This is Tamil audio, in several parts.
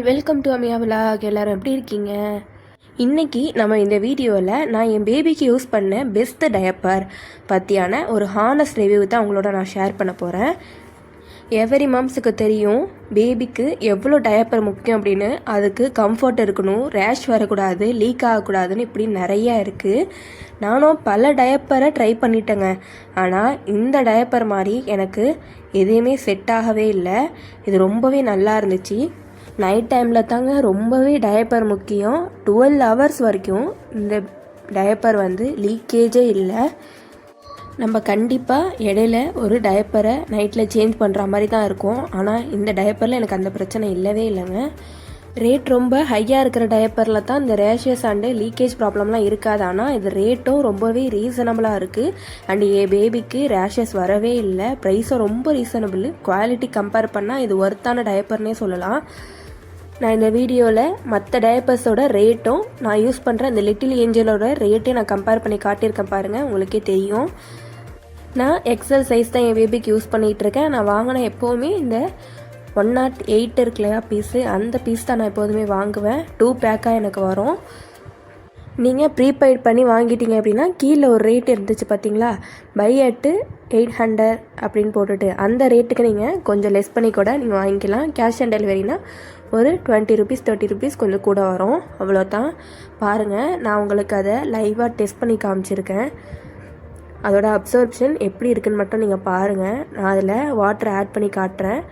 Welcome to Amiya vlog. எல்லாரும் எப்படி இருக்கீங்க? இன்றைக்கி நம்ம இந்த வீடியோவில் நான் என் பேபிக்கு யூஸ் பண்ண பெஸ்ட் டயப்பர் பற்றியான ஒரு ஹானஸ்ட் ரிவ்யூ தான் உங்களோட நான் ஷேர் பண்ண போகிறேன். எவரி மம்ஸுக்கு தெரியும் பேபிக்கு எவ்வளோ டயப்பர் முக்கியம் அப்படின்னு. அதுக்கு கம்ஃபர்ட் இருக்கணும், ரேஷ் வரக்கூடாது, லீக் ஆகக்கூடாதுன்னு இப்படி நிறையா இருக்குது. நானும் பல டயப்பரை ட்ரை பண்ணிட்டேங்க. ஆனால் இந்த டயப்பர் மாதிரி எனக்கு எதுவுமே செட் ஆகவே இல்லை. இது ரொம்பவே நல்லா இருந்துச்சு. நைட் டைமில் தாங்க ரொம்பவே டயப்பர் முக்கியம். 12 ஹவர்ஸ் வரைக்கும் இந்த டயப்பர் லீக்கேஜே இல்லை. நம்ம கண்டிப்பாக இடையில ஒரு டயப்பரை நைட்டில் சேஞ்ச் பண்ணுற மாதிரி தான் இருக்கும். ஆனால் இந்த டயப்பரில் எனக்கு அந்த பிரச்சனை இல்லவே இல்லைங்க. ரேட் ரொம்ப ஹையாக இருக்கிற டயப்பரில் தான் இந்த ரேஷஸ் அண்டு லீக்கேஜ் ப்ராப்ளம்லாம் இருக்காது. ஆனால் இது ரேட்டும் ரொம்பவே ரீசனபிளாக இருக்குது. அண்டு என் பேபிக்கு ரேஷஸ் வரவே இல்லை. ப்ரைஸும் ரொம்ப ரீசனபிள். குவாலிட்டி கம்பேர் பண்ணால் இது ஒர்த்தான டயப்பர்னே சொல்லலாம். நான் இந்த வீடியோவில் மற்ற டயப்பர்ஸோட ரேட்டும் நான் யூஸ் பண்ணுற இந்த லிட்டில் ஏஞ்சலோட ரேட்டையும் நான் கம்பேர் பண்ணி காட்டியிருக்கேன் பாருங்கள், உங்களுக்கே தெரியும். நான் எக்ஸல் சைஸ் தான் என் பேபிக்கு யூஸ் பண்ணிகிட்ருக்கேன். நான் வாங்கின எப்போவுமே இந்த 108 இருக்கு இல்லையா பீஸு, அந்த பீஸ் தான் நான் எப்போதுமே வாங்குவேன். 2 பேக்காக எனக்கு வரும். நீங்கள் ப்ரீபெய்ட் பண்ணி வாங்கிட்டீங்க அப்படின்னா கீழே ஒரு ரேட் இருந்துச்சு பார்த்தீங்களா, பை அட் 800 அப்படின்னு போட்டுட்டு அந்த ரேட்டுக்கு நீங்கள் கொஞ்சம் லெஸ் பண்ணி கூட நீங்கள் வாங்கிக்கலாம். கேஷ் ஆன் டெலிவரினா ஒரு 20 ருபீஸ் 30 ருபீஸ் கொஞ்சம் கூட வரும், அவ்வளோதான். பாருங்கள், நான் உங்களுக்கு அதை லைவாக டெஸ்ட் பண்ணி காமிச்சிருக்கேன். அதோட அப்சர்ப்ஷன் எப்படி இருக்குன்னு மட்டும் நீங்கள் பாருங்கள். நான் அதில் வாட்டர் ஆட் பண்ணி காட்டுறேன்.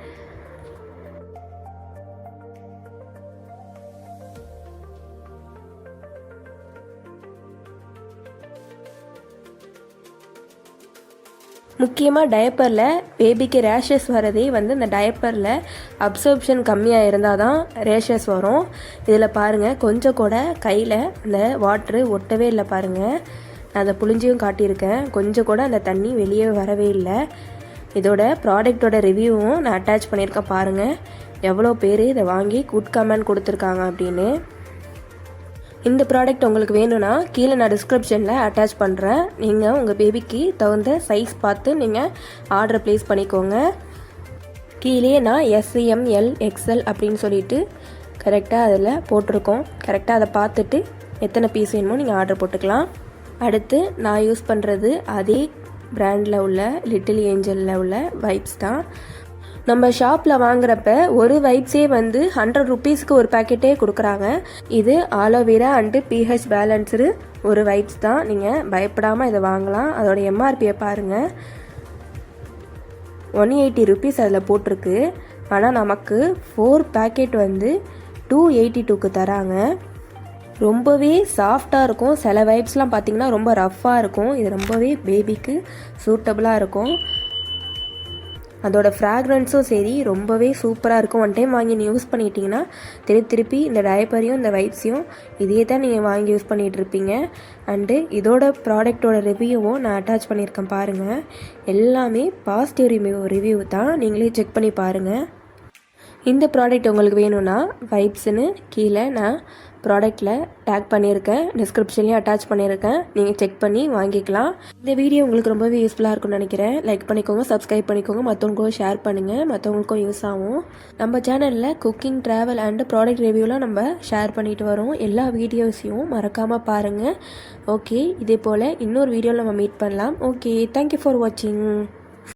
முக்கியமாக டயப்பரில் பேபிக்கு ரேஷஸ் வரதே இந்த டயப்பரில் அப்சர்ப்ஷன் கம்மியாக இருந்தால் தான் ரேஷஸ் வரும். இதில் பாருங்கள், கொஞ்சம் கூட கையில் அந்த வாட்ரு ஒட்டவே இல்லை பாருங்கள். நான் அதை புளிஞ்சியும் காட்டியிருக்கேன். கொஞ்சம் கூட அந்த தண்ணி வெளியே வரவே இல்லை. இதோட ப்ராடக்டோட ரிவ்யூவும் நான் அட்டாச் பண்ணியிருக்கேன் பாருங்கள். எவ்வளோ பேர் இதை வாங்கி குட் கமெண்ட் கொடுத்துருக்காங்க அப்படின்னு. இந்த ப்ராடக்ட் உங்களுக்கு வேணும்னா கீழே நான் டிஸ்கிரிப்ஷனில் அட்டாச் பண்ணுறேன். நீங்கள் உங்கள் பேபிக்கு தகுந்த சைஸ் பார்த்து நீங்கள் ஆர்டர் ப்ளேஸ் பண்ணிக்கோங்க. கீழே நான் SML XL அப்படின்னு சொல்லிட்டு கரெக்டாக அதில் போட்டிருக்கோம். கரெக்டாக அதை பார்த்துட்டு எத்தனை பீஸ் வேணுமோ நீங்கள் ஆர்டர் போட்டுக்கலாம். அடுத்து நான் யூஸ் பண்ணுறது அதே பிராண்டில் உள்ள லிட்டில் ஏஞ்சலில் உள்ள வைப்ஸ் தான். நம்ம ஷாப்பில் வாங்குறப்ப ஒரு வைப்ஸே 100 ருபீஸ்க்கு ஒரு பேக்கெட்டே கொடுக்குறாங்க. இது ஆலோவேரா அண்டு pH பேலன்ஸரு ஒரு வைப்ஸ் தான். நீங்கள் பயப்படாமல் இதை வாங்கலாம். அதோட MRPயை பாருங்கள், 180 ருபீஸ் அதில் போட்டிருக்கு. ஆனால் நமக்கு 4 பேக்கெட் 282க்கு தராங்க. ரொம்பவே சாஃப்டாக இருக்கும். சில வைப்ஸ்லாம் பார்த்திங்கன்னா ரொம்ப ரஃப்பாக இருக்கும். இது ரொம்பவே பேபிக்கு சூட்டபுளாக இருக்கும். அதோட ஃப்ராக்ரன்ஸும் சரி ரொம்பவே சூப்பராக இருக்கும். ஒன் டைம் வாங்கி யூஸ் பண்ணிட்டீங்கன்னா திருப்பி இந்த டயப்பரையும் இந்த வைப்ஸையும் இதே தான் நீங்கள் வாங்கி யூஸ் பண்ணிகிட்ருப்பீங்க. அண்டு இதோட ப்ராடக்டோட ரிவ்யூவும் நான் அட்டாச் பண்ணியிருக்கேன் பாருங்கள். எல்லாமே பாசிட்டிவ் ரிவ்யூ தான், நீங்களே செக் பண்ணி பாருங்கள். இந்த ப்ராடக்ட் உங்களுக்கு வேணும்னா வைப்ஸ்னு கீழே நான் ப்ராடக்டில் டேக் பண்ணியிருக்கேன், டிஸ்கிரிப்ஷன்லேயும் அட்டாச் பண்ணியிருக்கேன். நீங்கள் செக் பண்ணி வாங்கிக்கலாம். இந்த வீடியோ உங்களுக்கு ரொம்பவே யூஸ்ஃபுல்லாக இருக்கும்னு நினைக்கிறேன். லைக் பண்ணிக்கோங்க, சப்ஸ்கிரைப் பண்ணிக்கோங்க, மற்றவங்களுக்கும் ஷேர் பண்ணுங்கள், மற்றவங்களுக்கும் யூஸ் ஆகும். நம்ம சேனலில் குக்கிங், ட்ராவல் அண்டு ப்ராடக்ட் ரிவ்யூலாம் நம்ம ஷேர் பண்ணிட்டு வரோம். எல்லா வீடியோஸையும் மறக்காமல் பாருங்கள். ஓகே, இதே போல் இன்னொரு வீடியோவில் நம்ம மீட் பண்ணலாம். ஓகே, தேங்க்யூ ஃபார் வாட்சிங்.